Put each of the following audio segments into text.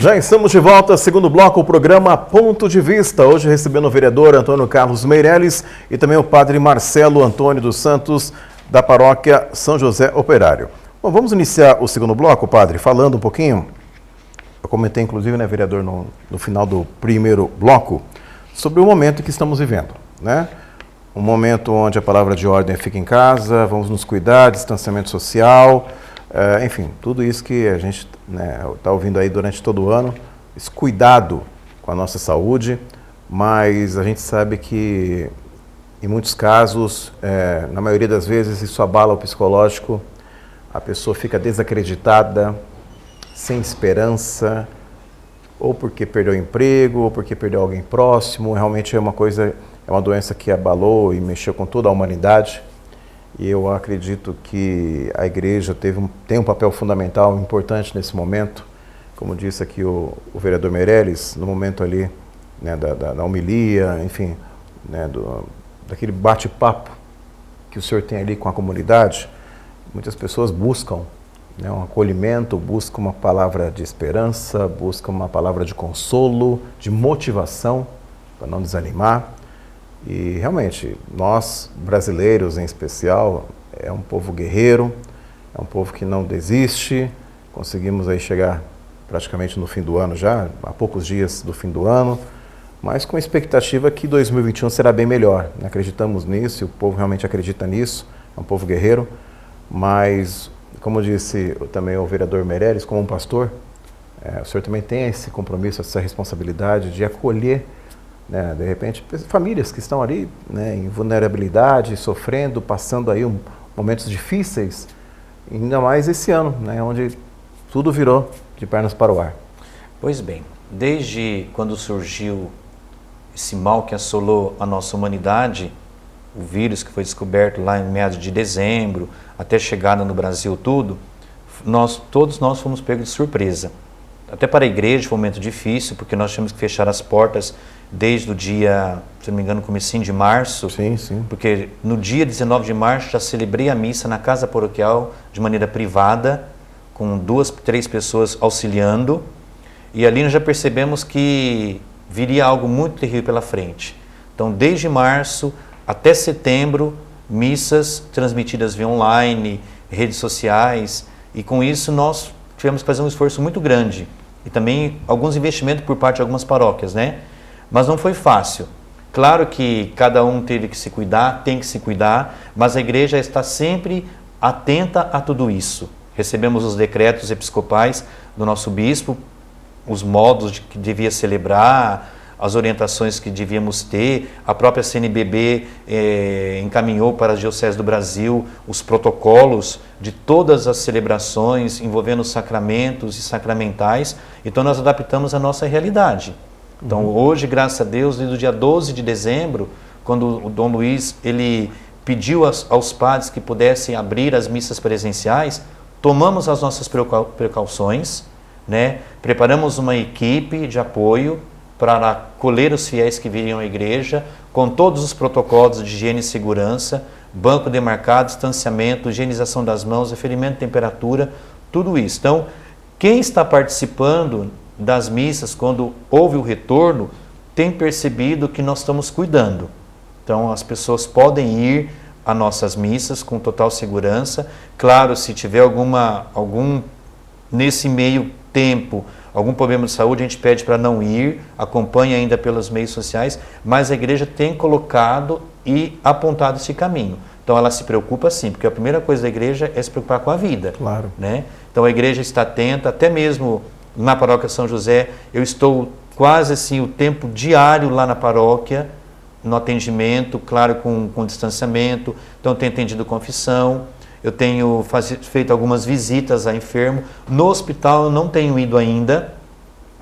Já estamos de volta, segundo bloco, o programa Ponto de Vista. Hoje recebendo o vereador Antônio Carlos Meirelles e também o padre Marcelo Antônio dos Santos, da paróquia São José Operário. Bom, vamos iniciar o segundo bloco, padre, falando um pouquinho. Eu comentei, inclusive, né, vereador, no final do primeiro bloco, sobre o momento que estamos vivendo, né? Um momento onde a palavra de ordem é fica em casa, vamos nos cuidar, distanciamento social, enfim, tudo isso que a gente está ouvindo aí durante todo o ano, esse cuidado com a nossa saúde, mas a gente sabe que, em muitos casos, na maioria das vezes, isso abala o psicológico, a pessoa fica desacreditada, sem esperança, ou porque perdeu o emprego, ou porque perdeu alguém próximo. Realmente é uma doença que abalou e mexeu com toda a humanidade. E eu acredito que a igreja tem um papel fundamental, importante nesse momento. Como disse aqui o vereador Meirelles, no momento ali, né, da homilia, enfim, né, daquele bate-papo que o senhor tem ali com a comunidade, muitas pessoas buscam, né, um acolhimento, buscam uma palavra de esperança, buscam uma palavra de consolo, de motivação, para não desanimar. E realmente, nós brasileiros em especial, é um povo guerreiro, é um povo que não desiste. Conseguimos aí chegar praticamente no fim do ano já, há poucos dias do fim do ano, mas com a expectativa que 2021 será bem melhor. Acreditamos nisso, e o povo realmente acredita nisso, é um povo guerreiro, mas, como disse também o vereador Meirelles, como um pastor, o senhor também tem esse compromisso, essa responsabilidade de acolher, né, de repente, famílias que estão ali, né, em vulnerabilidade, sofrendo, passando aí momentos difíceis, ainda mais esse ano, né, onde tudo virou de pernas para o ar. Pois bem, desde quando surgiu esse mal que assolou a nossa humanidade, o vírus que foi descoberto lá em meados de dezembro, até chegada no Brasil tudo, todos nós fomos pegos de surpresa. Até para a igreja foi um momento difícil, porque nós tivemos que fechar as portas desde o dia, se não me engano, comecinho de março. Sim, sim. Porque no dia 19 de março já celebrei a missa na casa paroquial de maneira privada, com 2, 3 pessoas auxiliando. E ali nós já percebemos que viria algo muito terrível pela frente. Então, desde março até setembro, missas transmitidas via online, redes sociais, e com isso nós tivemos que fazer um esforço muito grande. E também alguns investimentos por parte de algumas paróquias, né? Mas não foi fácil. Claro que cada um teve que se cuidar, tem que se cuidar, mas a igreja está sempre atenta a tudo isso. Recebemos os decretos episcopais do nosso bispo, os modos que devia celebrar, as orientações que devíamos ter. A própria CNBB encaminhou para as dioceses do Brasil os protocolos de todas as celebrações envolvendo sacramentos e sacramentais. Então nós adaptamos a nossa realidade. Então hoje, graças a Deus, desde o dia 12 de dezembro, quando o Dom Luiz ele pediu aos padres que pudessem abrir as missas presenciais, tomamos as nossas precauções, né? Preparamos uma equipe de apoio para acolher os fiéis que viriam à igreja, com todos os protocolos de higiene e segurança, banco demarcado, distanciamento, higienização das mãos, referimento de temperatura, tudo isso. Então, quem está participando das missas, quando houve o retorno, tem percebido que nós estamos cuidando. Então, as pessoas podem ir a nossas missas com total segurança. Claro, se tiver algum nesse meio tempo, algum problema de saúde, a gente pede para não ir, acompanha ainda pelos meios sociais, mas a igreja tem colocado e apontado esse caminho. Então ela se preocupa sim, porque a primeira coisa da igreja é se preocupar com a vida. Claro. Né? Então a igreja está atenta, até mesmo na paróquia São José, eu estou quase assim o tempo diário lá na paróquia, no atendimento, claro, com distanciamento. Então eu tenho atendido confissão, eu tenho feito algumas visitas a enfermo. No hospital eu não tenho ido ainda,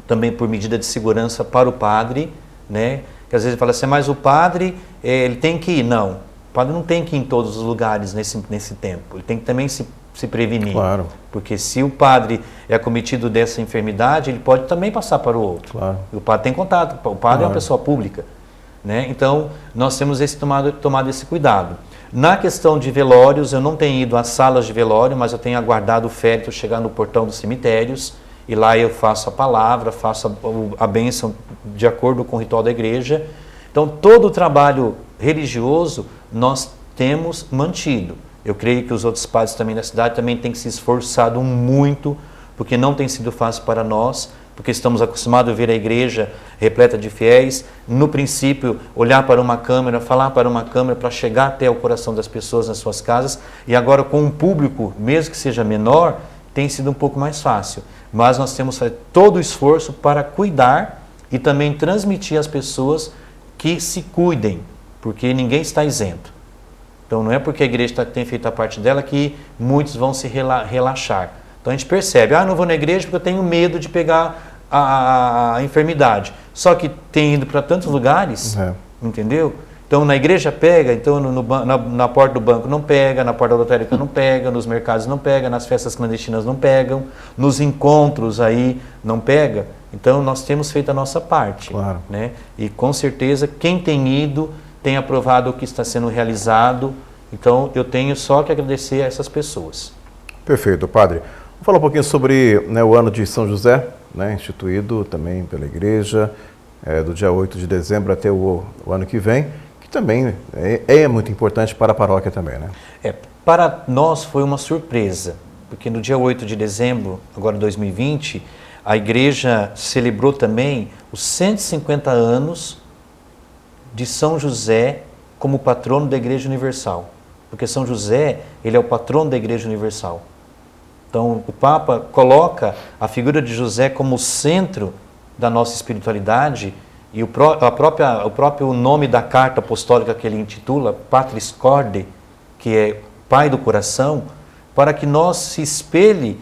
também por medida de segurança para o padre, né? Que às vezes fala assim, mas o padre, ele tem que ir. Não, o padre não tem que ir em todos os lugares nesse tempo. Ele tem que também se prevenir. Claro. Porque se o padre é acometido dessa enfermidade, ele pode também passar para o outro. Claro. E o padre tem contato, o padre é uma pessoa pública. Né? Então, nós temos tomado esse cuidado. Na questão de velórios, eu não tenho ido às salas de velório, mas eu tenho aguardado o féretro chegar no portão dos cemitérios e lá eu faço a palavra, faço a bênção de acordo com o ritual da igreja. Então, todo o trabalho religioso nós temos mantido. Eu creio que os outros padres também da cidade também têm se esforçado muito, porque não tem sido fácil para nós, porque estamos acostumados a ver a igreja repleta de fiéis, no princípio, olhar para uma câmera, falar para uma câmera para chegar até o coração das pessoas nas suas casas, e agora com um público, mesmo que seja menor, tem sido um pouco mais fácil. Mas nós temos que fazer todo o esforço para cuidar e também transmitir às pessoas que se cuidem, porque ninguém está isento. Então não é porque a igreja tem feito a parte dela que muitos vão se relaxar. Então a gente percebe, não vou na igreja porque eu tenho medo de pegar a enfermidade. Só que tem ido para tantos lugares, entendeu? Então na igreja pega, então na porta do banco não pega, na porta da lotérica não pega, nos mercados não pega, nas festas clandestinas não pegam, nos encontros aí não pega. Então nós temos feito a nossa parte. Claro. Né? E com certeza quem tem ido tem aprovado o que está sendo realizado. Então eu tenho só que agradecer a essas pessoas. Perfeito, padre. Vamos falar um pouquinho sobre, né, o ano de São José, né, instituído também pela igreja, do dia 8 de dezembro até o ano que vem, que também é muito importante para a paróquia também, né? Para nós foi uma surpresa, porque no dia 8 de dezembro, agora 2020, a igreja celebrou também os 150 anos de São José como patrono da Igreja Universal. Porque São José, ele é o patrono da Igreja Universal. Então, o Papa coloca a figura de José como centro da nossa espiritualidade, e o próprio nome da carta apostólica que ele intitula, Patris Corde, que é Pai do Coração, para que nós se espelhe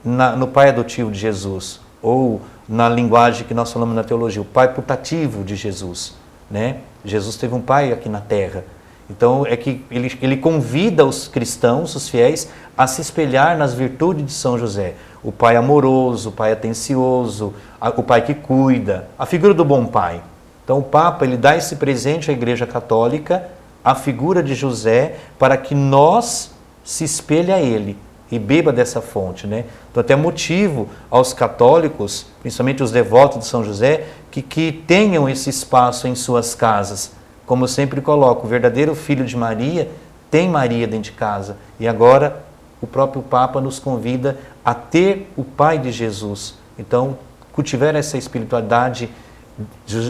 no Pai adotivo de Jesus, ou na linguagem que nós falamos na teologia, o Pai putativo de Jesus. Né? Jesus teve um pai aqui na terra. Então é que ele convida os cristãos, os fiéis, a se espelhar nas virtudes de São José. O pai amoroso, o pai atencioso, o pai que cuida, a figura do bom pai. Então o Papa ele dá esse presente à Igreja Católica, a figura de José, para que nós se espelhe a ele e beba dessa fonte. Né? Então até motivo aos católicos, principalmente os devotos de São José, que tenham esse espaço em suas casas. Como eu sempre coloco, o verdadeiro filho de Maria tem Maria dentro de casa. E agora o próprio Papa nos convida a ter o Pai de Jesus. Então, cultivar essa espiritualidade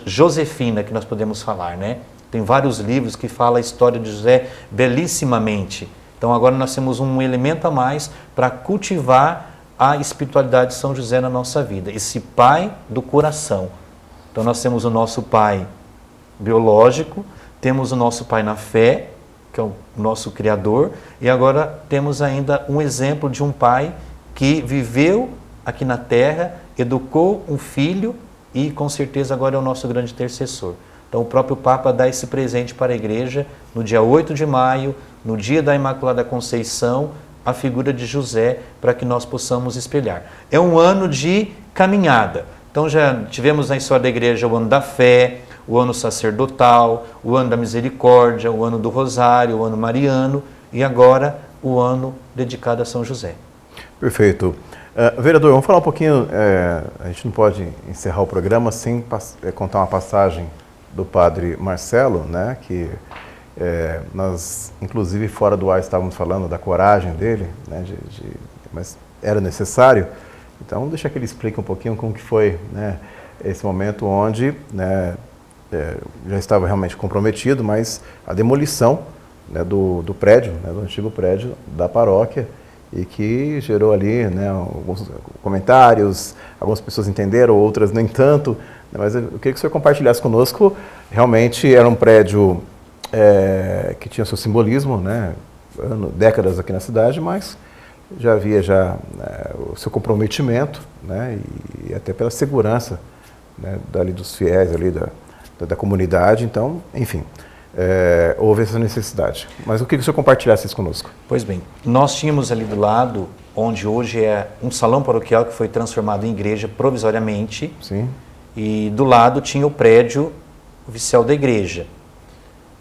josefina que nós podemos falar, né? Tem vários livros que falam a história de José belíssimamente. Então, agora nós temos um elemento a mais para cultivar a espiritualidade de São José na nossa vida. Esse Pai do coração. Então, nós temos o nosso Pai biológico, temos o nosso Pai na fé, que é o nosso Criador, e agora temos ainda um exemplo de um pai que viveu aqui na terra, educou um filho e com certeza agora é o nosso grande intercessor. Então o próprio Papa dá esse presente para a igreja no dia 8 de maio, no dia da Imaculada Conceição, a figura de José, para que nós possamos espelhar. É um ano de caminhada. Então já tivemos na história da igreja o ano da fé, o ano sacerdotal, o ano da misericórdia, o ano do rosário, o ano mariano e agora o ano dedicado a São José. Perfeito. Vereador, vamos falar um pouquinho, a gente não pode encerrar o programa sem contar uma passagem do padre Marcelo, né, que nós, inclusive fora do ar, estávamos falando da coragem dele, né, mas era necessário. Então, deixa que ele explique um pouquinho como que foi, né, esse momento onde, né, já estava realmente comprometido, mas a demolição, né, do prédio, né, do antigo prédio da paróquia, e que gerou ali, né, alguns comentários, algumas pessoas entenderam, outras nem tanto, né, mas eu queria que o senhor compartilhasse conosco. Realmente era um prédio que tinha seu simbolismo, né, décadas aqui na cidade, mas já havia o seu comprometimento, né, e até pela segurança, né, dali dos fiéis, ali da comunidade. Então, enfim, houve essa necessidade. Mas eu queria que o senhor compartilhasse isso conosco. Pois bem, nós tínhamos ali do lado, onde hoje é um salão paroquial que foi transformado em igreja provisoriamente. Sim. E do lado tinha o prédio oficial da igreja.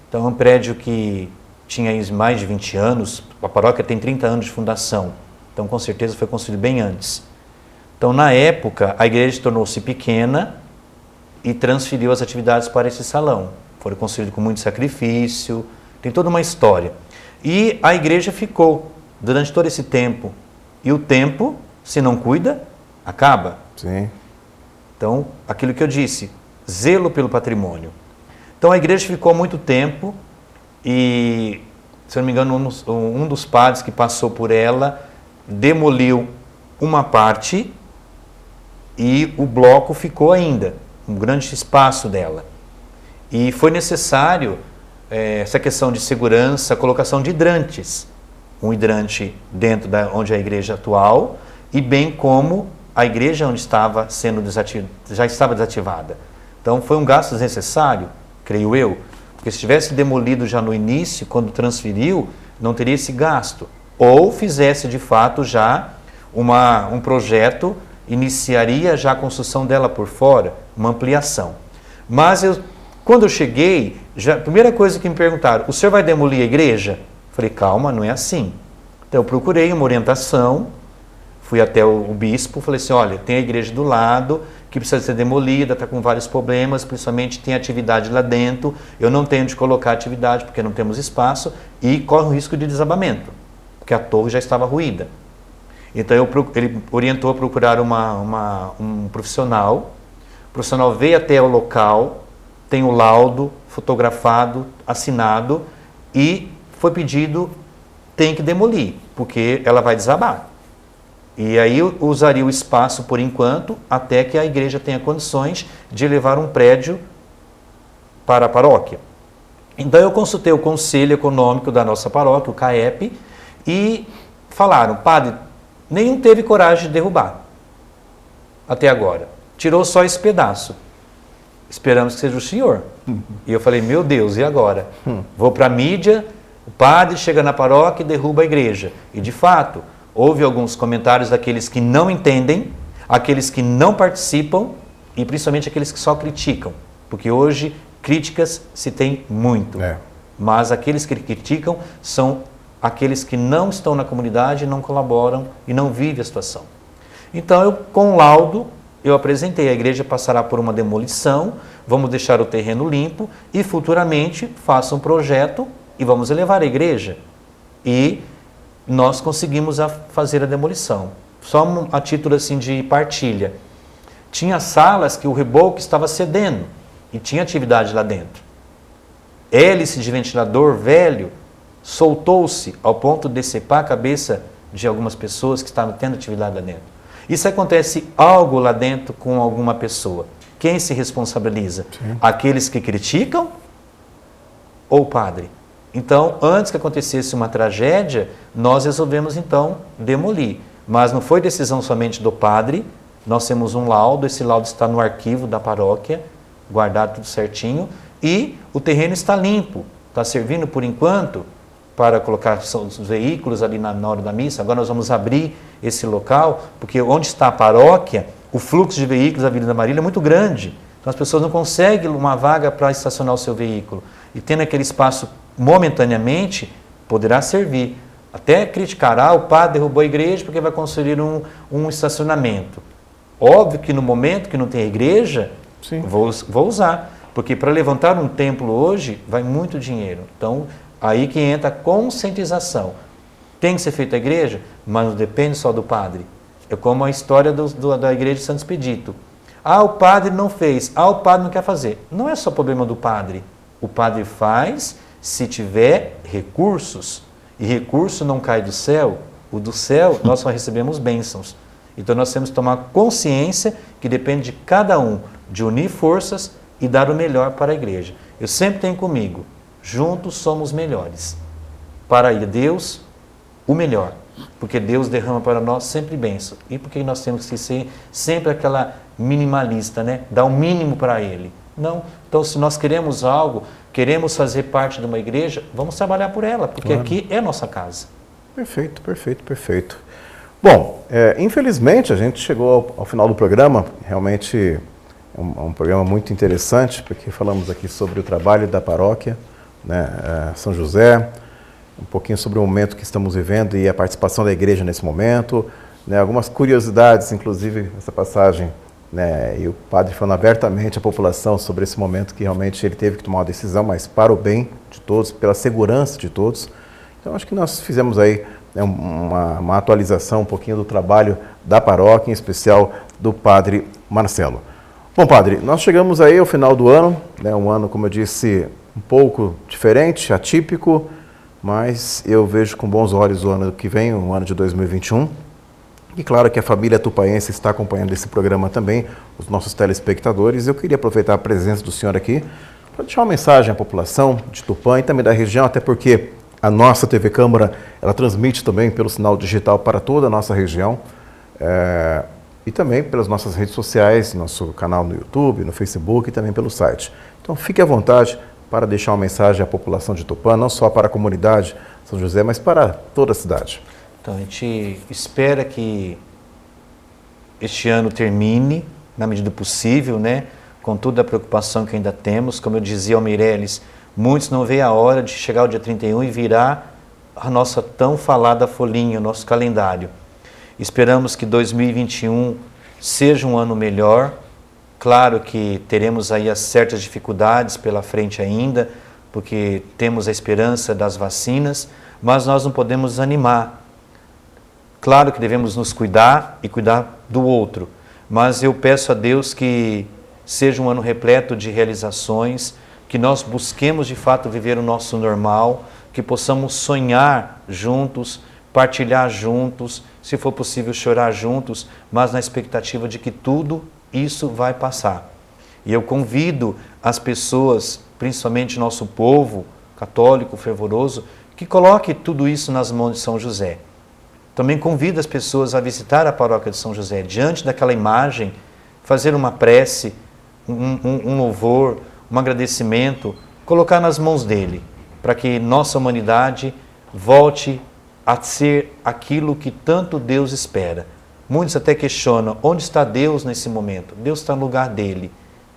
Então é um prédio que tinha mais de 20 anos, a paróquia tem 30 anos de fundação, então com certeza foi construído bem antes. Então, na época, a igreja tornou-se pequena e transferiu as atividades para esse salão. Foram construídos com muito sacrifício, tem toda uma história. E a igreja ficou durante todo esse tempo. E o tempo, se não cuida, acaba. Sim. Então, aquilo que eu disse, zelo pelo patrimônio. Então, a igreja ficou há muito tempo e, se eu não me engano, um dos padres que passou por ela demoliu uma parte e o bloco ficou ainda, um grande espaço dela. E foi necessário essa questão de segurança, a colocação de hidrantes. Um hidrante dentro da onde é a igreja atual e bem como a igreja onde estava sendo já estava desativada. Então foi um gasto desnecessário, creio eu, porque se tivesse demolido já no início, quando transferiu, não teria esse gasto. Ou fizesse de fato já um projeto, iniciaria já a construção dela por fora, uma ampliação. Mas quando eu cheguei, a primeira coisa que me perguntaram, o senhor vai demolir a igreja? Falei, calma, não é assim. Então eu procurei uma orientação, fui até o bispo, falei assim, olha, tem a igreja do lado, que precisa ser demolida, está com vários problemas, principalmente tem atividade lá dentro, eu não tenho de colocar atividade porque não temos espaço e corre o risco de desabamento, porque a torre já estava ruída. Então ele orientou a procurar um profissional, o profissional veio até o local, tem o laudo fotografado, assinado e foi pedido, tem que demolir, porque ela vai desabar. E aí usaria o espaço por enquanto, até que a igreja tenha condições de levar um prédio para a paróquia. Então eu consultei o Conselho Econômico da nossa paróquia, o CAEP, e falaram, padre, nenhum teve coragem de derrubar, até agora. Tirou só esse pedaço. Esperamos que seja o senhor. E eu falei, meu Deus, e agora? Vou para a mídia, o padre chega na paróquia e derruba a igreja. E de fato, houve alguns comentários daqueles que não entendem, aqueles que não participam e principalmente aqueles que só criticam. Porque hoje críticas se tem muito. Mas aqueles que criticam são aqueles que não estão na comunidade, não colaboram e não vivem a situação. Então, com o laudo, eu apresentei, a igreja passará por uma demolição, vamos deixar o terreno limpo e futuramente faça um projeto e vamos elevar a igreja. E nós conseguimos fazer a demolição. Só a título assim de partilha. Tinha salas que o reboco estava cedendo e tinha atividade lá dentro. Hélice de ventilador velho soltou-se ao ponto de decepar a cabeça de algumas pessoas que estavam tendo atividade lá dentro. E se acontece algo lá dentro com alguma pessoa, quem se responsabiliza? Sim. Aqueles que criticam ou o padre? Então, antes que acontecesse uma tragédia, nós resolvemos então demolir. Mas não foi decisão somente do padre, nós temos um laudo, esse laudo está no arquivo da paróquia, guardado tudo certinho, e o terreno está limpo, está servindo por enquanto para colocar os veículos ali na hora da missa. Agora nós vamos abrir esse local, porque onde está a paróquia, o fluxo de veículos da Avenida Marília é muito grande. Então as pessoas não conseguem uma vaga para estacionar o seu veículo. E tendo aquele espaço momentaneamente, poderá servir. Até criticará, o padre derrubou a igreja porque vai construir um estacionamento. Óbvio que no momento que não tem a igreja, vou usar. Porque para levantar um templo hoje, vai muito dinheiro. Então, aí que entra a conscientização. Tem que ser feita a igreja, mas não depende só do padre. É como a história da igreja de Santo Expedito. Ah, o padre não fez. Ah, o padre não quer fazer. Não é só problema do padre. O padre faz se tiver recursos. E recurso não cai do céu. O do céu, nós só recebemos bênçãos. Então nós temos que tomar consciência que depende de cada um de unir forças e dar o melhor para a igreja. Eu sempre tenho comigo, juntos somos melhores. Para Deus, o melhor. Porque Deus derrama para nós sempre bênção. E porque nós temos que ser sempre aquela minimalista, né? Dar o mínimo para Ele. Não. Então, se nós queremos algo, queremos fazer parte de uma igreja, vamos trabalhar por ela, porque aqui é nossa casa. Perfeito, perfeito, perfeito. Bom, infelizmente a gente chegou ao final do programa, realmente é um programa muito interessante, porque falamos aqui sobre o trabalho da paróquia, né, São José, um pouquinho sobre o momento que estamos vivendo e a participação da igreja nesse momento, né, algumas curiosidades, inclusive essa passagem, né, e o padre falando abertamente à população sobre esse momento que realmente ele teve que tomar uma decisão, mas para o bem de todos, pela segurança de todos. Então, acho que nós fizemos aí, né, uma atualização um pouquinho do trabalho da paróquia, em especial do padre Marcelo. Bom, padre, nós chegamos aí ao final do ano, né, um ano, como eu disse, um pouco diferente, atípico, mas eu vejo com bons olhos o ano que vem, o ano de 2021. E claro que a família tupaense está acompanhando esse programa também, os nossos telespectadores. Eu queria aproveitar a presença do senhor aqui para deixar uma mensagem à população de Tupã e também da região, até porque a nossa TV Câmara, ela transmite também pelo sinal digital para toda a nossa região, e também pelas nossas redes sociais, nosso canal no YouTube, no Facebook e também pelo site. Então fique à vontade para deixar uma mensagem à população de Tupã, não só para a comunidade São José, mas para toda a cidade. Então a gente espera que este ano termine, na medida do possível, né? Com toda a preocupação que ainda temos. Como eu dizia ao Meirelles, muitos não veem a hora de chegar o dia 31 e virar a nossa tão falada folhinha, o nosso calendário. Esperamos que 2021 seja um ano melhor. Claro que teremos aí as certas dificuldades pela frente ainda, porque temos a esperança das vacinas, mas nós não podemos desanimar. Claro que devemos nos cuidar e cuidar do outro, mas eu peço a Deus que seja um ano repleto de realizações, que nós busquemos de fato viver o nosso normal, que possamos sonhar juntos, partilhar juntos, se for possível chorar juntos, mas na expectativa de que tudo isso vai passar. E eu convido as pessoas, principalmente nosso povo católico, fervoroso, que coloque tudo isso nas mãos de São José. Também convido as pessoas a visitar a paróquia de São José, diante daquela imagem, fazer uma prece, um louvor, um agradecimento, colocar nas mãos dele, para que nossa humanidade volte a ser aquilo que tanto Deus espera. Muitos até questionam, onde está Deus nesse momento? Deus está no lugar dele,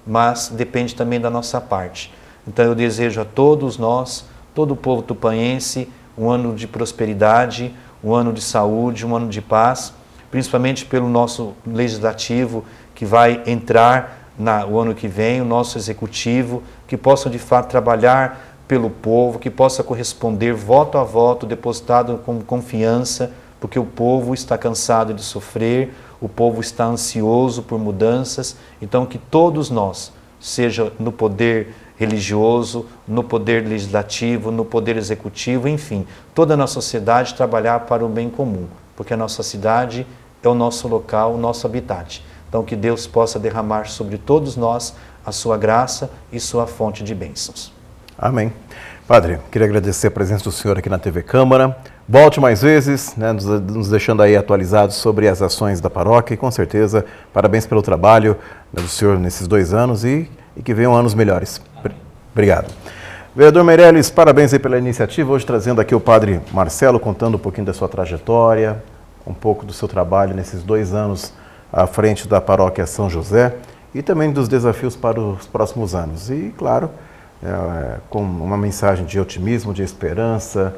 mas depende também da nossa parte. Então eu desejo a todos nós, todo o povo tupaense, um ano de prosperidade, um ano de saúde, um ano de paz, principalmente pelo nosso legislativo que vai entrar o ano que vem, o nosso executivo, que possam de fato trabalhar pelo povo, que possa corresponder voto a voto, depositado com confiança, porque o povo está cansado de sofrer, o povo está ansioso por mudanças, então que todos nós, seja no poder religioso, no poder legislativo, no poder executivo, enfim, toda a nossa sociedade trabalhar para o bem comum, porque a nossa cidade é o nosso local, o nosso habitat. Então que Deus possa derramar sobre todos nós a sua graça e sua fonte de bênçãos. Amém. Padre, queria agradecer a presença do senhor aqui na TV Câmara. Volte mais vezes, né, nos deixando aí atualizados sobre as ações da paróquia e com certeza, parabéns pelo trabalho, né, do senhor nesses 2 anos e que venham anos melhores. Obrigado. Vereador Meirelles, parabéns aí pela iniciativa, hoje trazendo aqui o padre Marcelo, contando um pouquinho da sua trajetória, um pouco do seu trabalho nesses 2 anos à frente da paróquia São José e também dos desafios para os próximos anos. E, claro, com uma mensagem de otimismo, de esperança,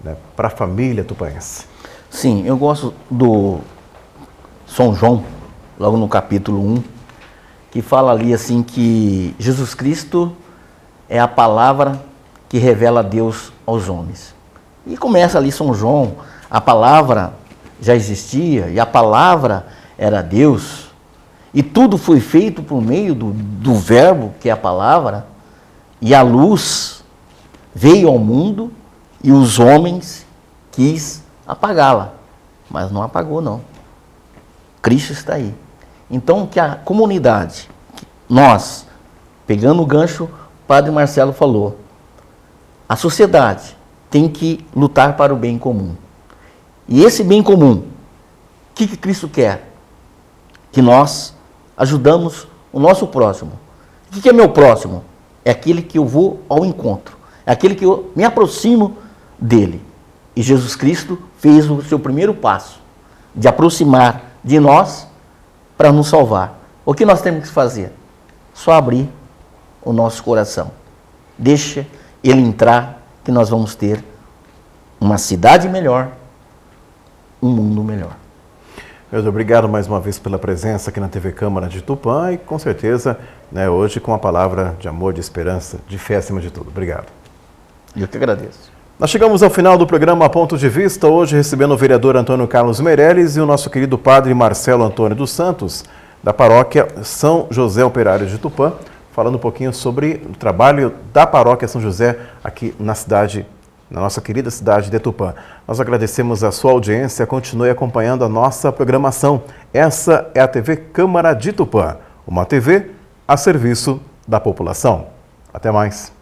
né, para a família tupaense. Sim, eu gosto do São João, logo no capítulo 1, que fala ali assim que Jesus Cristo é a palavra que revela Deus aos homens. E começa ali São João, a palavra já existia e a palavra era Deus, e tudo foi feito por meio do verbo, que é a palavra, e a luz veio ao mundo e os homens quis apagá-la, mas não apagou não. Cristo está aí. Então que a comunidade, nós, pegando o gancho, o Padre Marcelo falou, a sociedade tem que lutar para o bem comum. E esse bem comum, o que Cristo quer? Que nós ajudamos o nosso próximo. O que é meu próximo? É aquele que eu vou ao encontro, é aquele que eu me aproximo dele. E Jesus Cristo fez o seu primeiro passo, de aproximar de nós para nos salvar. O que nós temos que fazer? Só abrir o nosso coração. Deixa ele entrar, que nós vamos ter uma cidade melhor, um mundo melhor. Pedro, obrigado mais uma vez pela presença aqui na TV Câmara de Tupã e com certeza, né, hoje com uma palavra de amor, de esperança, de fé acima de tudo. Obrigado. Eu que agradeço. Nós chegamos ao final do programa Ponto de Vista, hoje recebendo o vereador Antônio Carlos Meirelles e o nosso querido padre Marcelo Antônio dos Santos, da paróquia São José Operário de Tupã, falando um pouquinho sobre o trabalho da paróquia São José aqui na cidade, na nossa querida cidade de Tupã. Nós agradecemos a sua audiência, continue acompanhando a nossa programação. Essa é a TV Câmara de Tupã, uma TV a serviço da população. Até mais.